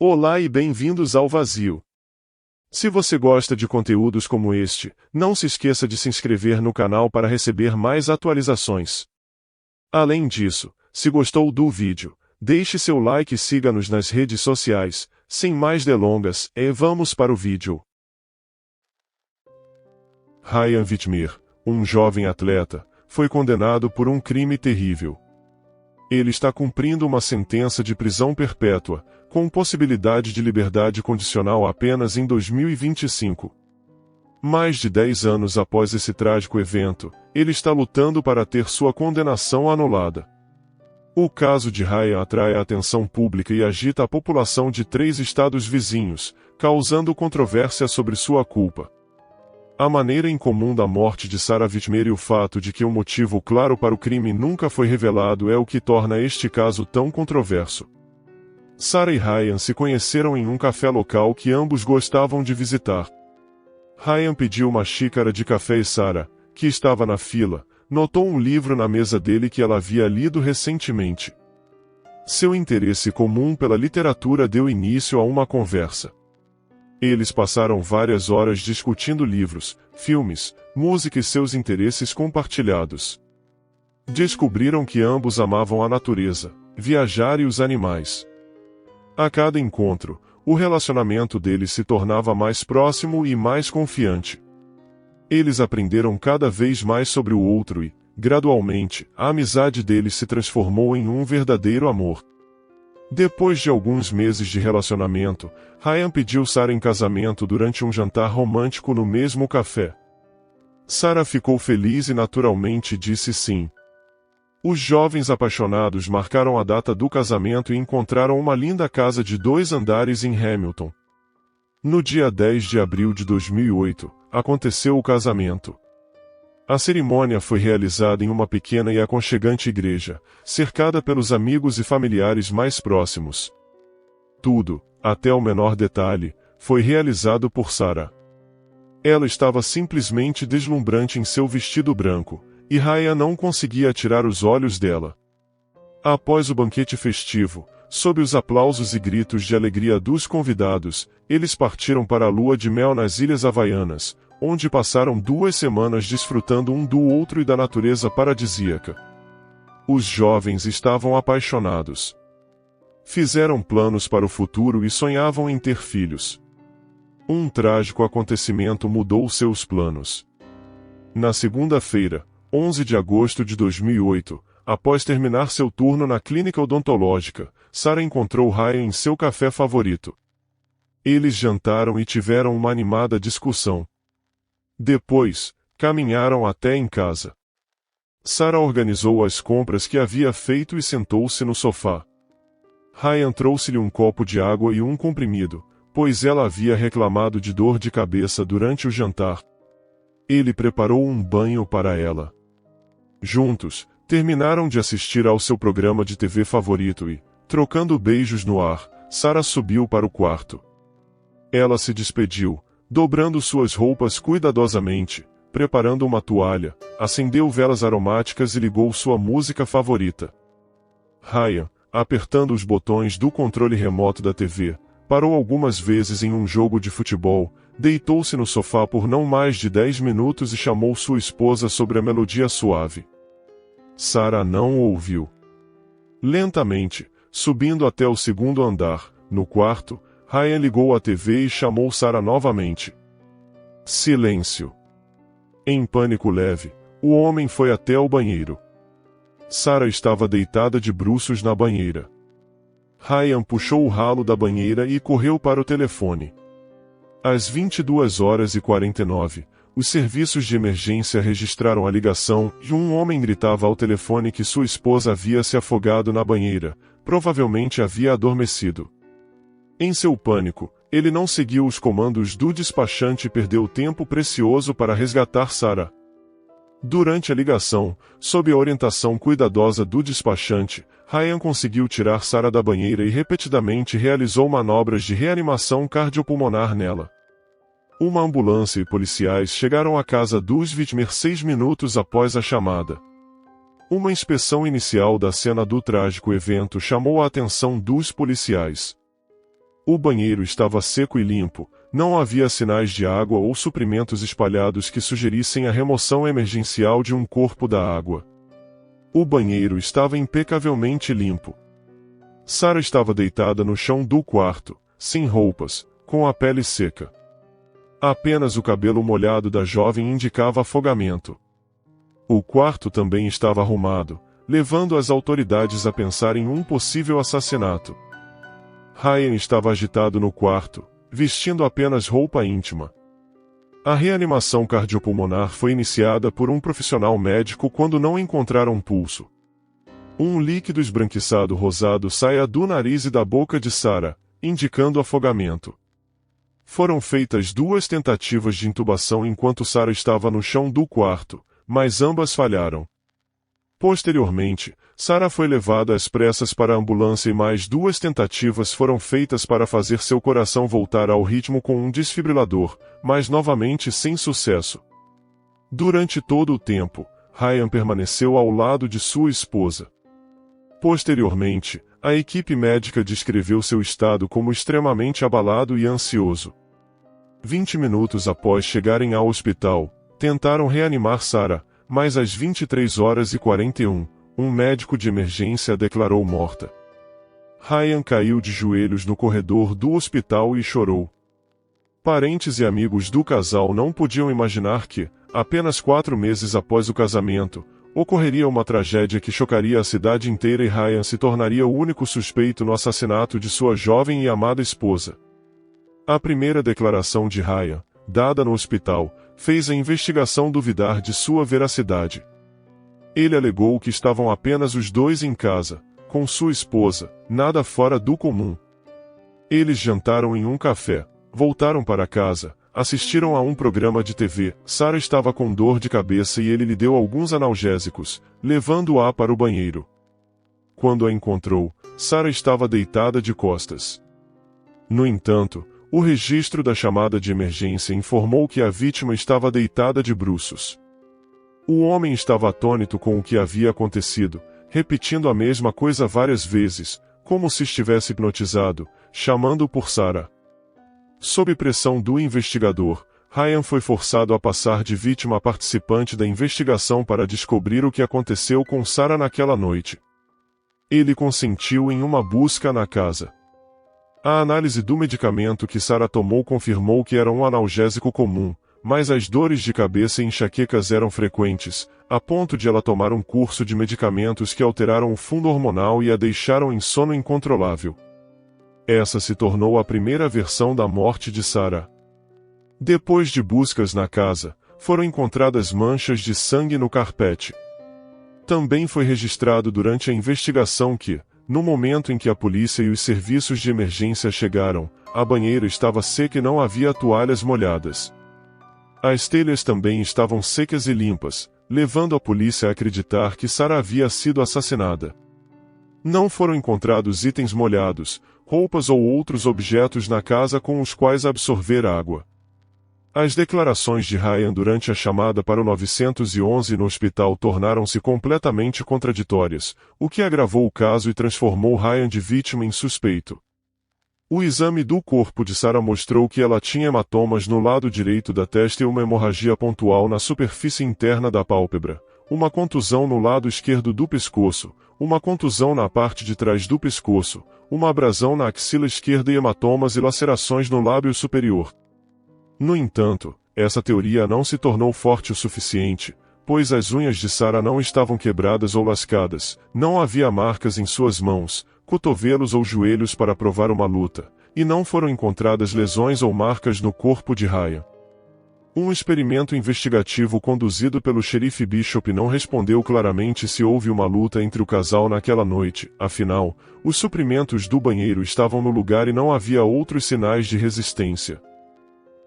Olá e bem-vindos ao Vazio. Se você gosta de conteúdos como este, não se esqueça de se inscrever no canal para receber mais atualizações. Além disso, se gostou do vídeo, deixe seu like e siga-nos nas redes sociais. Sem mais delongas, vamos para o vídeo. Ryan Whitmer, um jovem atleta, foi condenado por um crime terrível. Ele está cumprindo uma sentença de prisão perpétua, com possibilidade de liberdade condicional apenas em 2025. Mais de 10 anos após esse trágico evento, ele está lutando para ter sua condenação anulada. O caso de Ryan atrai a atenção pública e agita a população de 3 estados vizinhos, causando controvérsia sobre sua culpa. A maneira incomum da morte de Sarah Whitmer e o fato de que um motivo claro para o crime nunca foi revelado é o que torna este caso tão controverso. Sarah e Ryan se conheceram em um café local que ambos gostavam de visitar. Ryan pediu uma xícara de café e Sarah, que estava na fila, notou um livro na mesa dele que ela havia lido recentemente. Seu interesse comum pela literatura deu início a uma conversa. Eles passaram várias horas discutindo livros, filmes, música e seus interesses compartilhados. Descobriram que ambos amavam a natureza, viajar e os animais. A cada encontro, o relacionamento deles se tornava mais próximo e mais confiante. Eles aprenderam cada vez mais sobre o outro e, gradualmente, a amizade deles se transformou em um verdadeiro amor. Depois de alguns meses de relacionamento, Ryan pediu Sarah em casamento durante um jantar romântico no mesmo café. Sarah ficou feliz e naturalmente disse sim. Os jovens apaixonados marcaram a data do casamento e encontraram uma linda casa de 2 andares em Hamilton. No dia 10 de abril de 2008, aconteceu o casamento. A cerimônia foi realizada em uma pequena e aconchegante igreja, cercada pelos amigos e familiares mais próximos. Tudo, até o menor detalhe, foi realizado por Sarah. Ela estava simplesmente deslumbrante em seu vestido branco, e Ryan não conseguia tirar os olhos dela. Após o banquete festivo, sob os aplausos e gritos de alegria dos convidados, eles partiram para a lua de mel nas Ilhas Havaianas, onde passaram 2 semanas desfrutando um do outro e da natureza paradisíaca. Os jovens estavam apaixonados. Fizeram planos para o futuro e sonhavam em ter filhos. Um trágico acontecimento mudou seus planos. Na segunda-feira, 11 de agosto de 2008, após terminar seu turno na clínica odontológica, Sarah encontrou Ryan em seu café favorito. Eles jantaram e tiveram uma animada discussão. Depois, caminharam até em casa. Sarah organizou as compras que havia feito e sentou-se no sofá. Ryan trouxe-lhe um copo de água e um comprimido, pois ela havia reclamado de dor de cabeça durante o jantar. Ele preparou um banho para ela. Juntos, terminaram de assistir ao seu programa de TV favorito e, trocando beijos no ar, Sarah subiu para o quarto. Ela se despediu, dobrando suas roupas cuidadosamente, preparando uma toalha, acendeu velas aromáticas e ligou sua música favorita. Ryan, apertando os botões do controle remoto da TV, parou algumas vezes em um jogo de futebol, deitou-se no sofá por não mais de 10 minutos e chamou sua esposa sobre a melodia suave. Sarah não o ouviu. Lentamente, subindo até o 2º andar, no quarto, Ryan ligou a TV e chamou Sarah novamente. Silêncio. Em pânico leve, o homem foi até o banheiro. Sarah estava deitada de bruços na banheira. Ryan puxou o ralo da banheira e correu para o telefone. Às 22h49, os serviços de emergência registraram a ligação e um homem gritava ao telefone que sua esposa havia se afogado na banheira, provavelmente havia adormecido. Em seu pânico, ele não seguiu os comandos do despachante e perdeu tempo precioso para resgatar Sarah. Durante a ligação, sob a orientação cuidadosa do despachante, Ryan conseguiu tirar Sarah da banheira e repetidamente realizou manobras de reanimação cardiopulmonar nela. Uma ambulância e policiais chegaram à casa dos Whitmer 6 minutos após a chamada. Uma inspeção inicial da cena do trágico evento chamou a atenção dos policiais. O banheiro estava seco e limpo, não havia sinais de água ou suprimentos espalhados que sugerissem a remoção emergencial de um corpo da água. O banheiro estava impecavelmente limpo. Sarah estava deitada no chão do quarto, sem roupas, com a pele seca. Apenas o cabelo molhado da jovem indicava afogamento. O quarto também estava arrumado, levando as autoridades a pensar em um possível assassinato. Ryan estava agitado no quarto, vestindo apenas roupa íntima. A reanimação cardiopulmonar foi iniciada por um profissional médico quando não encontraram pulso. Um líquido esbranquiçado rosado saía do nariz e da boca de Sarah, indicando afogamento. Foram feitas 2 tentativas de intubação enquanto Sarah estava no chão do quarto, mas ambas falharam. Posteriormente, Sarah foi levada às pressas para a ambulância e mais 2 tentativas foram feitas para fazer seu coração voltar ao ritmo com um desfibrilador, mas novamente sem sucesso. Durante todo o tempo, Ryan permaneceu ao lado de sua esposa. Posteriormente, a equipe médica descreveu seu estado como extremamente abalado e ansioso. 20 minutos após chegarem ao hospital, tentaram reanimar Sarah, mas às 23h41, um médico de emergência a declarou morta. Ryan caiu de joelhos no corredor do hospital e chorou. Parentes e amigos do casal não podiam imaginar que, apenas 4 meses após o casamento, ocorreria uma tragédia que chocaria a cidade inteira e Ryan se tornaria o único suspeito no assassinato de sua jovem e amada esposa. A primeira declaração de Ryan, dada no hospital, fez a investigação duvidar de sua veracidade. Ele alegou que estavam apenas os dois em casa, com sua esposa, nada fora do comum. Eles jantaram em um café, voltaram para casa, assistiram a um programa de TV. Sarah estava com dor de cabeça e ele lhe deu alguns analgésicos, levando-a para o banheiro. Quando a encontrou, Sarah estava deitada de costas. No entanto, o registro da chamada de emergência informou que a vítima estava deitada de bruços. O homem estava atônito com o que havia acontecido, repetindo a mesma coisa várias vezes, como se estivesse hipnotizado, chamando por Sarah. Sob pressão do investigador, Ryan foi forçado a passar de vítima participante da investigação para descobrir o que aconteceu com Sarah naquela noite. Ele consentiu em uma busca na casa. A análise do medicamento que Sarah tomou confirmou que era um analgésico comum, mas as dores de cabeça e enxaquecas eram frequentes, a ponto de ela tomar um curso de medicamentos que alteraram o fundo hormonal e a deixaram em sono incontrolável. Essa se tornou a primeira versão da morte de Sarah. Depois de buscas na casa, foram encontradas manchas de sangue no carpete. Também foi registrado durante a investigação que, no momento em que a polícia e os serviços de emergência chegaram, a banheira estava seca e não havia toalhas molhadas. As telhas também estavam secas e limpas, levando a polícia a acreditar que Sarah havia sido assassinada. Não foram encontrados itens molhados, roupas ou outros objetos na casa com os quais absorver água. As declarações de Ryan durante a chamada para o 911 no hospital tornaram-se completamente contraditórias, o que agravou o caso e transformou Ryan de vítima em suspeito. O exame do corpo de Sarah mostrou que ela tinha hematomas no lado direito da testa e uma hemorragia pontual na superfície interna da pálpebra, uma contusão no lado esquerdo do pescoço, uma contusão na parte de trás do pescoço, uma abrasão na axila esquerda e hematomas e lacerações no lábio superior. No entanto, essa teoria não se tornou forte o suficiente, pois as unhas de Sarah não estavam quebradas ou lascadas, não havia marcas em suas mãos, cotovelos ou joelhos para provar uma luta, e não foram encontradas lesões ou marcas no corpo de Ryan. Um experimento investigativo conduzido pelo xerife Bishop não respondeu claramente se houve uma luta entre o casal naquela noite, afinal, os suprimentos do banheiro estavam no lugar e não havia outros sinais de resistência.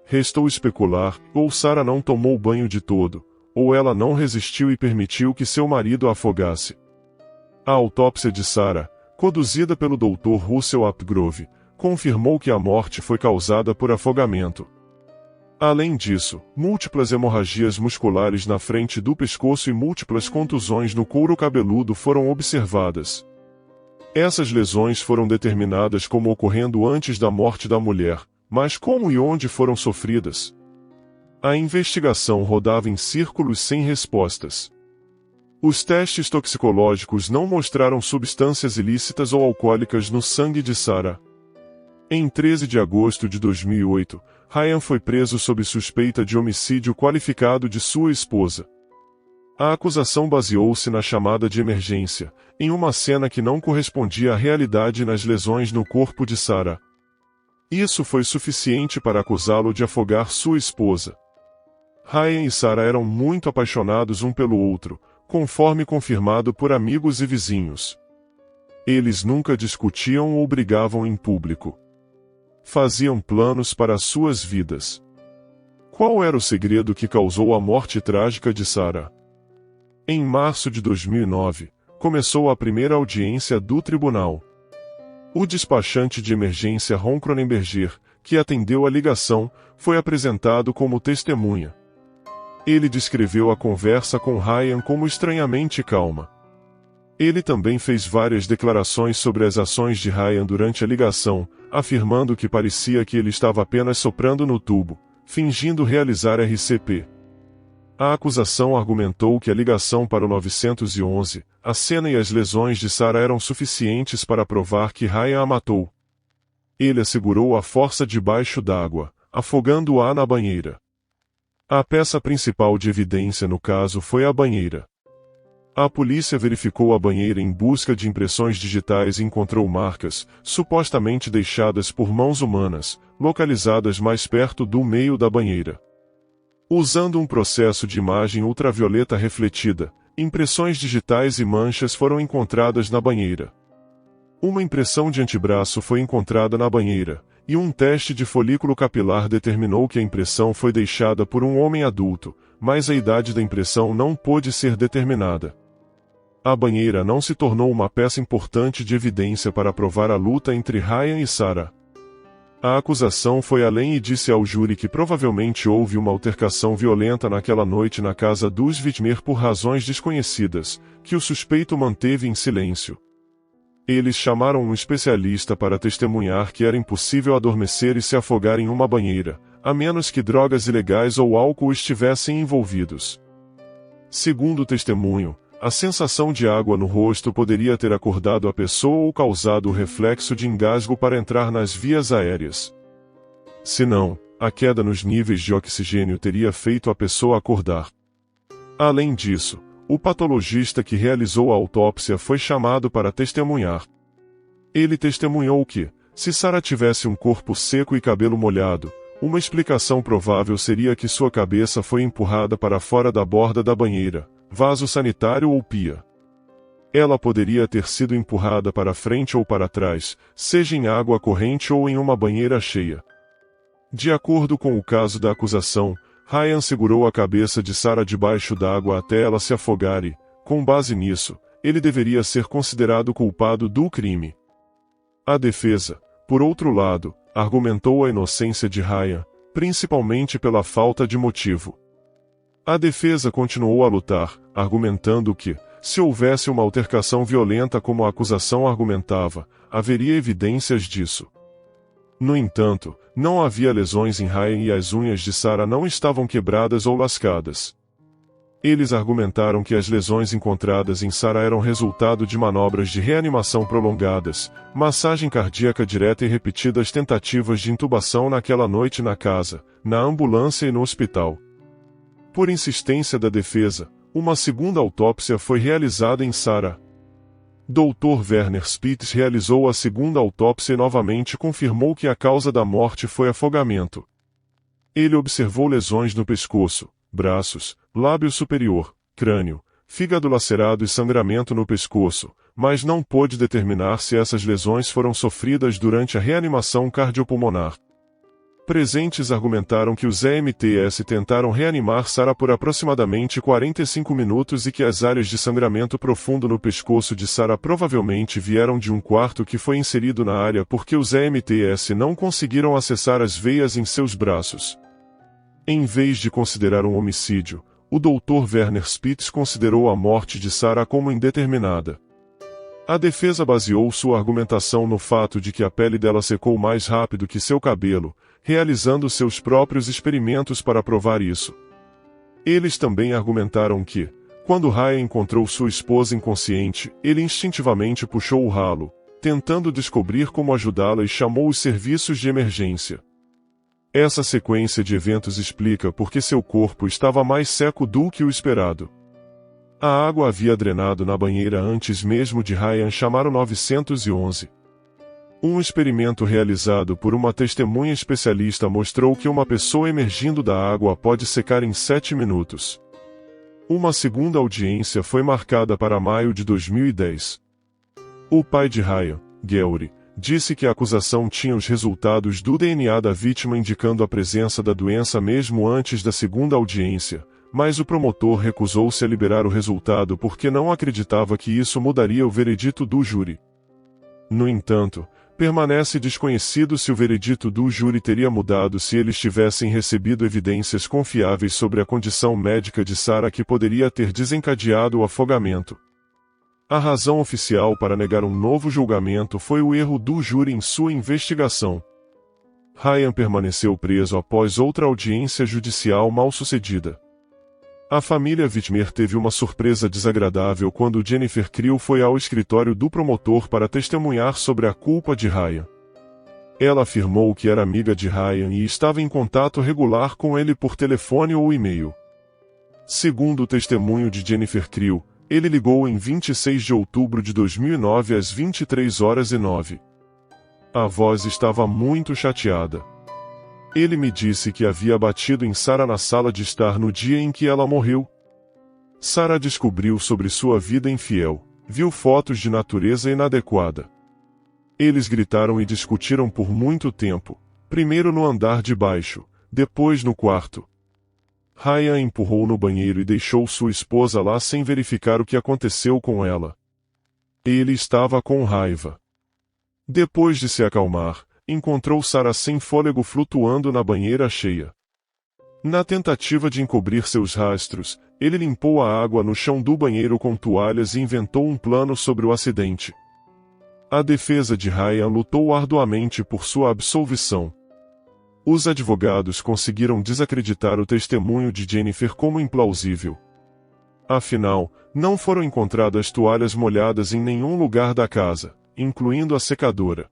Restou especular, ou Sarah não tomou banho de todo, ou ela não resistiu e permitiu que seu marido a afogasse. A autópsia de Sarah, conduzida pelo Dr. Russell Upgrove, confirmou que a morte foi causada por afogamento. Além disso, múltiplas hemorragias musculares na frente do pescoço e múltiplas contusões no couro cabeludo foram observadas. Essas lesões foram determinadas como ocorrendo antes da morte da mulher, mas como e onde foram sofridas? A investigação rodava em círculos sem respostas. Os testes toxicológicos não mostraram substâncias ilícitas ou alcoólicas no sangue de Sarah. Em 13 de agosto de 2008, Ryan foi preso sob suspeita de homicídio qualificado de sua esposa. A acusação baseou-se na chamada de emergência, em uma cena que não correspondia à realidade nas lesões no corpo de Sarah. Isso foi suficiente para acusá-lo de afogar sua esposa. Ryan e Sarah eram muito apaixonados um pelo outro, conforme confirmado por amigos e vizinhos. Eles nunca discutiam ou brigavam em público. Faziam planos para suas vidas. Qual era o segredo que causou a morte trágica de Sarah? Em março de 2009, começou a primeira audiência do tribunal. O despachante de emergência Ron Cronenberger, que atendeu a ligação, foi apresentado como testemunha. Ele descreveu a conversa com Ryan como estranhamente calma. Ele também fez várias declarações sobre as ações de Ryan durante a ligação, afirmando que parecia que ele estava apenas soprando no tubo, fingindo realizar RCP. A acusação argumentou que a ligação para o 911, a cena e as lesões de Sarah eram suficientes para provar que Ryan a matou. Ele assegurou a força debaixo d'água, afogando-a na banheira. A peça principal de evidência no caso foi a banheira. A polícia verificou a banheira em busca de impressões digitais e encontrou marcas, supostamente deixadas por mãos humanas, localizadas mais perto do meio da banheira. Usando um processo de imagem ultravioleta refletida, impressões digitais e manchas foram encontradas na banheira. Uma impressão de antebraço foi encontrada na banheira, e um teste de folículo capilar determinou que a impressão foi deixada por um homem adulto, mas a idade da impressão não pôde ser determinada. A banheira não se tornou uma peça importante de evidência para provar a luta entre Ryan e Sarah. A acusação foi além e disse ao júri que provavelmente houve uma altercação violenta naquela noite na casa dos Whitmer por razões desconhecidas, que o suspeito manteve em silêncio. Eles chamaram um especialista para testemunhar que era impossível adormecer e se afogar em uma banheira, a menos que drogas ilegais ou álcool estivessem envolvidos. Segundo o testemunho, a sensação de água no rosto poderia ter acordado a pessoa ou causado o reflexo de engasgo para entrar nas vias aéreas. Se não, a queda nos níveis de oxigênio teria feito a pessoa acordar. Além disso, o patologista que realizou a autópsia foi chamado para testemunhar. Ele testemunhou que, se Sarah tivesse um corpo seco e cabelo molhado, uma explicação provável seria que sua cabeça foi empurrada para fora da borda da banheira, vaso sanitário ou pia. Ela poderia ter sido empurrada para frente ou para trás, seja em água corrente ou em uma banheira cheia. De acordo com o caso da acusação, Ryan segurou a cabeça de Sarah debaixo d'água até ela se afogar e, com base nisso, ele deveria ser considerado culpado do crime. A defesa, por outro lado, argumentou a inocência de Ryan, principalmente pela falta de motivo. A defesa continuou a lutar, argumentando que, se houvesse uma altercação violenta como a acusação argumentava, haveria evidências disso. No entanto, não havia lesões em Ryan e as unhas de Sarah não estavam quebradas ou lascadas. Eles argumentaram que as lesões encontradas em Sarah eram resultado de manobras de reanimação prolongadas, massagem cardíaca direta e repetidas tentativas de intubação naquela noite na casa, na ambulância e no hospital. Por insistência da defesa, uma segunda autópsia foi realizada em Sarah. Dr. Werner Spitz realizou a segunda autópsia e novamente confirmou que a causa da morte foi afogamento. Ele observou lesões no pescoço, braços, lábio superior, crânio, fígado lacerado e sangramento no pescoço, mas não pôde determinar se essas lesões foram sofridas durante a reanimação cardiopulmonar. Presentes argumentaram que os EMTs tentaram reanimar Sarah por aproximadamente 45 minutos e que as áreas de sangramento profundo no pescoço de Sarah provavelmente vieram de um quarto que foi inserido na área porque os EMTs não conseguiram acessar as veias em seus braços. Em vez de considerar um homicídio, o Dr. Werner Spitz considerou a morte de Sarah como indeterminada. A defesa baseou sua argumentação no fato de que a pele dela secou mais rápido que seu cabelo, realizando seus próprios experimentos para provar isso. Eles também argumentaram que, quando Ryan encontrou sua esposa inconsciente, ele instintivamente puxou o ralo, tentando descobrir como ajudá-la e chamou os serviços de emergência. Essa sequência de eventos explica por que seu corpo estava mais seco do que o esperado. A água havia drenado na banheira antes mesmo de Ryan chamar o 911. Um experimento realizado por uma testemunha especialista mostrou que uma pessoa emergindo da água pode secar em 7 minutos. Uma segunda audiência foi marcada para maio de 2010. O pai de Ryan, Gary, disse que a acusação tinha os resultados do DNA da vítima indicando a presença da doença mesmo antes da segunda audiência, mas o promotor recusou-se a liberar o resultado porque não acreditava que isso mudaria o veredito do júri. No entanto, permanece desconhecido se o veredito do júri teria mudado se eles tivessem recebido evidências confiáveis sobre a condição médica de Sarah que poderia ter desencadeado o afogamento. A razão oficial para negar um novo julgamento foi o erro do júri em sua investigação. Ryan permaneceu preso após outra audiência judicial mal-sucedida. A família Whitmer teve uma surpresa desagradável quando Jennifer Creel foi ao escritório do promotor para testemunhar sobre a culpa de Ryan. Ela afirmou que era amiga de Ryan e estava em contato regular com ele por telefone ou e-mail. Segundo o testemunho de Jennifer Creel, ele ligou em 26 de outubro de 2009 às 23h09. A voz estava muito chateada. Ele me disse que havia batido em Sarah na sala de estar no dia em que ela morreu. Sarah descobriu sobre sua vida infiel, viu fotos de natureza inadequada. Eles gritaram e discutiram por muito tempo, primeiro no andar de baixo, depois no quarto. Ryan empurrou no banheiro e deixou sua esposa lá sem verificar o que aconteceu com ela. Ele estava com raiva. Depois de se acalmar, encontrou Sarah sem fôlego flutuando na banheira cheia. Na tentativa de encobrir seus rastros, ele limpou a água no chão do banheiro com toalhas e inventou um plano sobre o acidente. A defesa de Ryan lutou arduamente por sua absolvição. Os advogados conseguiram desacreditar o testemunho de Jennifer como implausível. Afinal, não foram encontradas toalhas molhadas em nenhum lugar da casa, incluindo a secadora.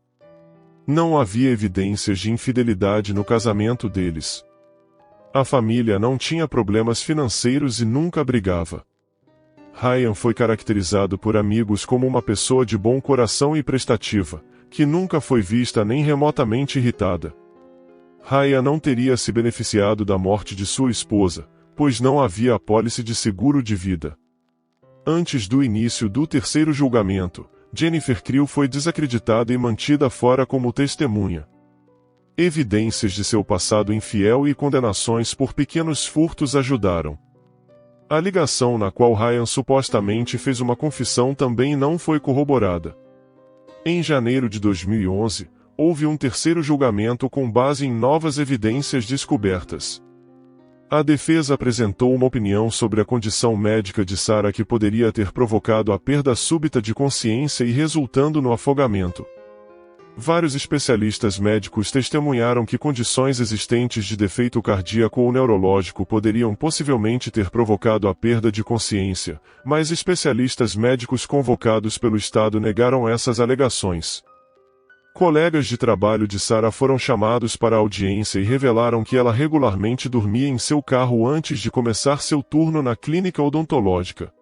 Não havia evidências de infidelidade no casamento deles. A família não tinha problemas financeiros e nunca brigava. Ryan foi caracterizado por amigos como uma pessoa de bom coração e prestativa, que nunca foi vista nem remotamente irritada. Ryan não teria se beneficiado da morte de sua esposa, pois não havia apólice de seguro de vida. Antes do início do terceiro julgamento, Jennifer Creel foi desacreditada e mantida fora como testemunha. Evidências de seu passado infiel e condenações por pequenos furtos ajudaram. A ligação na qual Ryan supostamente fez uma confissão também não foi corroborada. Em janeiro de 2011, houve um terceiro julgamento com base em novas evidências descobertas. A defesa apresentou uma opinião sobre a condição médica de Sarah que poderia ter provocado a perda súbita de consciência e resultando no afogamento. Vários especialistas médicos testemunharam que condições existentes de defeito cardíaco ou neurológico poderiam possivelmente ter provocado a perda de consciência, mas especialistas médicos convocados pelo Estado negaram essas alegações. Colegas de trabalho de Sarah foram chamados para a audiência e revelaram que ela regularmente dormia em seu carro antes de começar seu turno na clínica odontológica.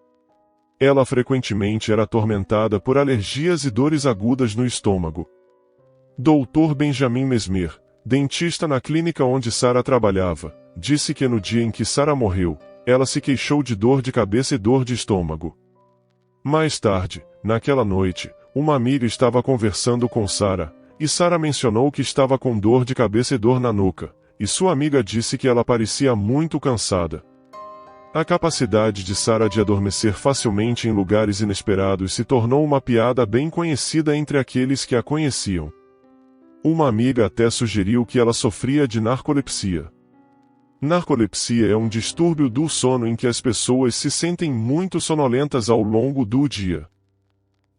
Ela frequentemente era atormentada por alergias e dores agudas no estômago. Dr. Benjamin Mesmer, dentista na clínica onde Sarah trabalhava, disse que no dia em que Sarah morreu, ela se queixou de dor de cabeça e dor de estômago. Mais tarde, naquela noite, uma amiga estava conversando com Sarah, e Sarah mencionou que estava com dor de cabeça e dor na nuca, e sua amiga disse que ela parecia muito cansada. A capacidade de Sarah de adormecer facilmente em lugares inesperados se tornou uma piada bem conhecida entre aqueles que a conheciam. Uma amiga até sugeriu que ela sofria de narcolepsia. Narcolepsia é um distúrbio do sono em que as pessoas se sentem muito sonolentas ao longo do dia.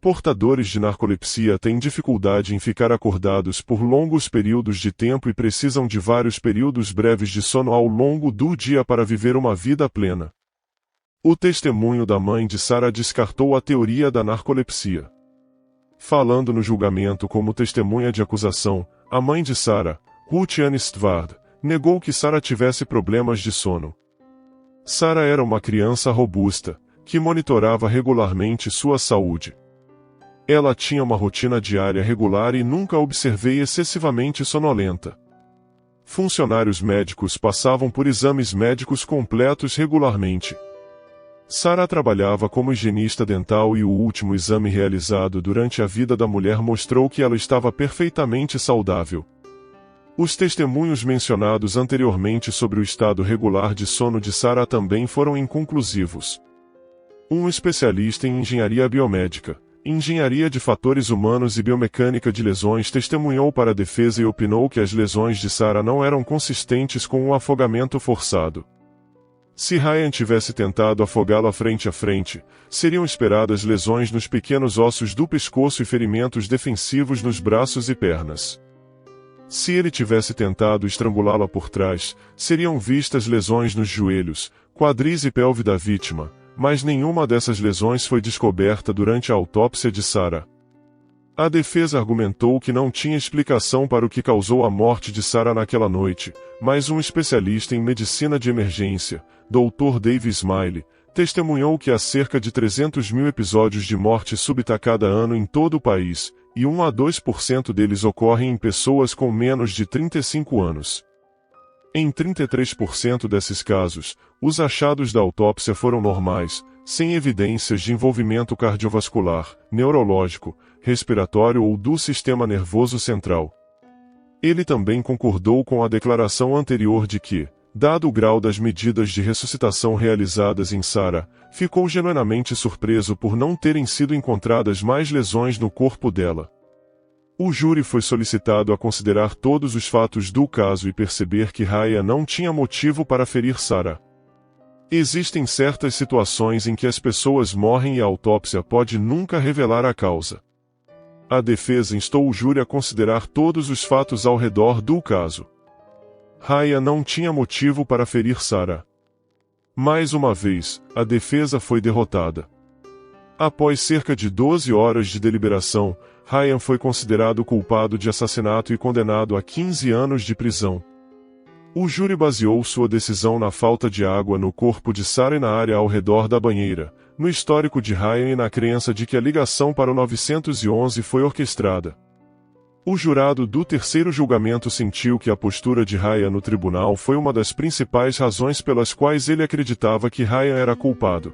Portadores de narcolepsia têm dificuldade em ficar acordados por longos períodos de tempo e precisam de vários períodos breves de sono ao longo do dia para viver uma vida plena. O testemunho da mãe de Sarah descartou a teoria da narcolepsia. Falando no julgamento como testemunha de acusação, a mãe de Sarah, Ruth Ann Stvard, negou que Sarah tivesse problemas de sono. Sarah era uma criança robusta, que monitorava regularmente sua saúde. Ela tinha uma rotina diária regular e nunca a observei excessivamente sonolenta. Funcionários médicos passavam por exames médicos completos regularmente. Sarah trabalhava como higienista dental e o último exame realizado durante a vida da mulher mostrou que ela estava perfeitamente saudável. Os testemunhos mencionados anteriormente sobre o estado regular de sono de Sarah também foram inconclusivos. Um especialista em engenharia biomédica, engenharia de fatores humanos e biomecânica de lesões testemunhou para a defesa e opinou que as lesões de Sarah não eram consistentes com um afogamento forçado. Se Ryan tivesse tentado afogá-la frente a frente, seriam esperadas lesões nos pequenos ossos do pescoço e ferimentos defensivos nos braços e pernas. Se ele tivesse tentado estrangulá-la por trás, seriam vistas lesões nos joelhos, quadris e pelve da vítima, mas nenhuma dessas lesões foi descoberta durante a autópsia de Sarah. A defesa argumentou que não tinha explicação para o que causou a morte de Sarah naquela noite, mas um especialista em medicina de emergência, Dr. Dave Smiley, testemunhou que há cerca de 300 mil episódios de morte súbita cada ano em todo o país, e 1 a 2% deles ocorrem em pessoas com menos de 35 anos. Em 33% desses casos, os achados da autópsia foram normais, sem evidências de envolvimento cardiovascular, neurológico, respiratório ou do sistema nervoso central. Ele também concordou com a declaração anterior de que, dado o grau das medidas de ressuscitação realizadas em Sarah, ficou genuinamente surpreso por não terem sido encontradas mais lesões no corpo dela. O júri foi solicitado a considerar todos os fatos do caso e perceber que Ryan não tinha motivo para ferir Sarah. Existem certas situações em que as pessoas morrem e a autópsia pode nunca revelar a causa. A defesa instou o júri a considerar todos os fatos ao redor do caso. Ryan não tinha motivo para ferir Sarah. Mais uma vez, a defesa foi derrotada. Após cerca de 12 horas de deliberação, Ryan foi considerado culpado de assassinato e condenado a 15 anos de prisão. O júri baseou sua decisão na falta de água no corpo de Sarah e na área ao redor da banheira, no histórico de Ryan e na crença de que a ligação para o 911 foi orquestrada. O jurado do terceiro julgamento sentiu que a postura de Ryan no tribunal foi uma das principais razões pelas quais ele acreditava que Ryan era culpado.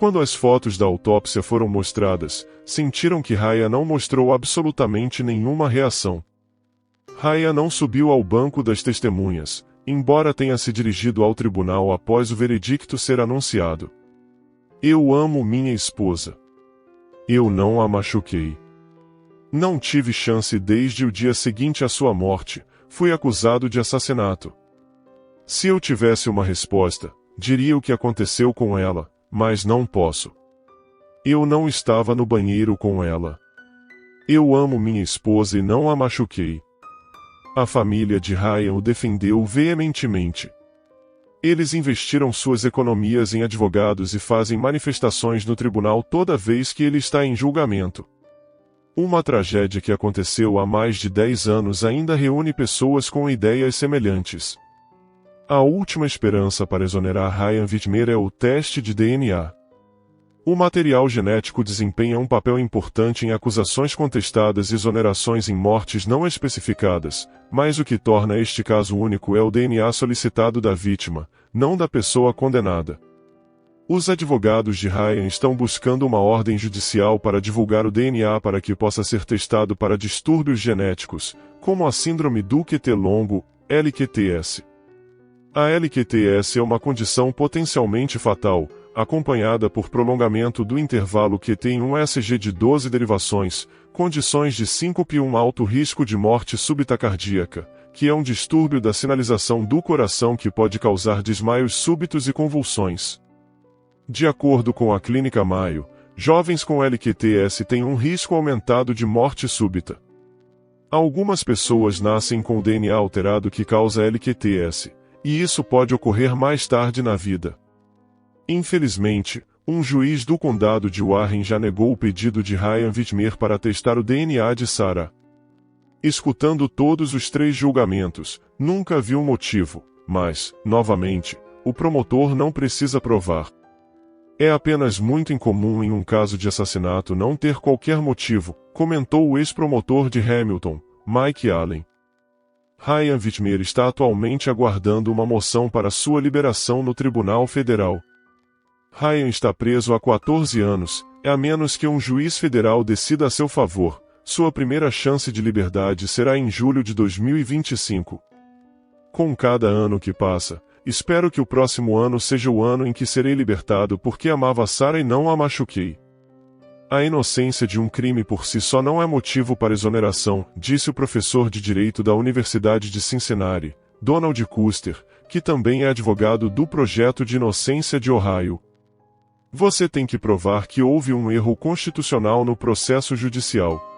Quando as fotos da autópsia foram mostradas, sentiram que Ryan não mostrou absolutamente nenhuma reação. Ryan não subiu ao banco das testemunhas, embora tenha se dirigido ao tribunal após o veredicto ser anunciado. Eu amo minha esposa. Eu não a machuquei. Não tive chance desde o dia seguinte à sua morte, fui acusado de assassinato. Se eu tivesse uma resposta, diria o que aconteceu com ela, mas não posso. Eu não estava no banheiro com ela. Eu amo minha esposa e não a machuquei. A família de Ryan o defendeu veementemente. Eles investiram suas economias em advogados e fazem manifestações no tribunal toda vez que ele está em julgamento. Uma tragédia que aconteceu há mais de 10 anos ainda reúne pessoas com ideias semelhantes. A última esperança para exonerar Ryan Whitmer é o teste de DNA. O material genético desempenha um papel importante em acusações contestadas e exonerações em mortes não especificadas, mas o que torna este caso único é o DNA solicitado da vítima, não da pessoa condenada. Os advogados de Ryan estão buscando uma ordem judicial para divulgar o DNA para que possa ser testado para distúrbios genéticos, como a síndrome do QT longo, LQTS. A LQTS é uma condição potencialmente fatal, acompanhada por prolongamento do intervalo QT em um ECG de 12 derivações, condições de síncope e um alto risco de morte súbita cardíaca, que é um distúrbio da sinalização do coração que pode causar desmaios súbitos e convulsões. De acordo com a Clínica Mayo, jovens com LQTS têm um risco aumentado de morte súbita. Algumas pessoas nascem com o DNA alterado que causa LQTS, e isso pode ocorrer mais tarde na vida. Infelizmente, um juiz do condado de Warren já negou o pedido de Ryan Whitmer para testar o DNA de Sarah. Escutando todos os 3 julgamentos, nunca viu um motivo, mas, novamente, o promotor não precisa provar. É apenas muito incomum em um caso de assassinato não ter qualquer motivo, comentou o ex-promotor de Hamilton, Mike Allen. Ryan Whitmer está atualmente aguardando uma moção para sua liberação no Tribunal Federal. Ryan está preso há 14 anos, a menos que um juiz federal decida a seu favor. Sua primeira chance de liberdade será em julho de 2025. Com cada ano que passa, espero que o próximo ano seja o ano em que serei libertado porque amava Sarah e não a machuquei. A inocência de um crime por si só não é motivo para exoneração, disse o professor de Direito da Universidade de Cincinnati, Donald Custer, que também é advogado do Projeto de Inocência de Ohio. Você tem que provar que houve um erro constitucional no processo judicial.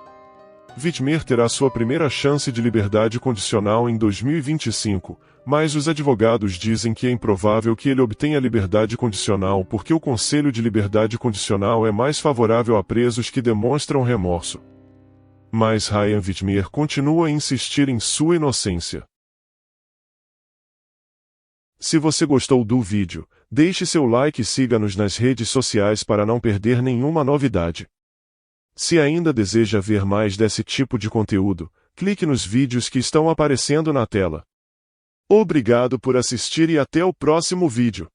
Whitmer terá sua primeira chance de liberdade condicional em 2025, mas os advogados dizem que é improvável que ele obtenha liberdade condicional porque o Conselho de Liberdade Condicional é mais favorável a presos que demonstram remorso. Mas Ryan Whitmer continua a insistir em sua inocência. Se você gostou do vídeo, deixe seu like e siga-nos nas redes sociais para não perder nenhuma novidade. Se ainda deseja ver mais desse tipo de conteúdo, clique nos vídeos que estão aparecendo na tela. Obrigado por assistir e até o próximo vídeo.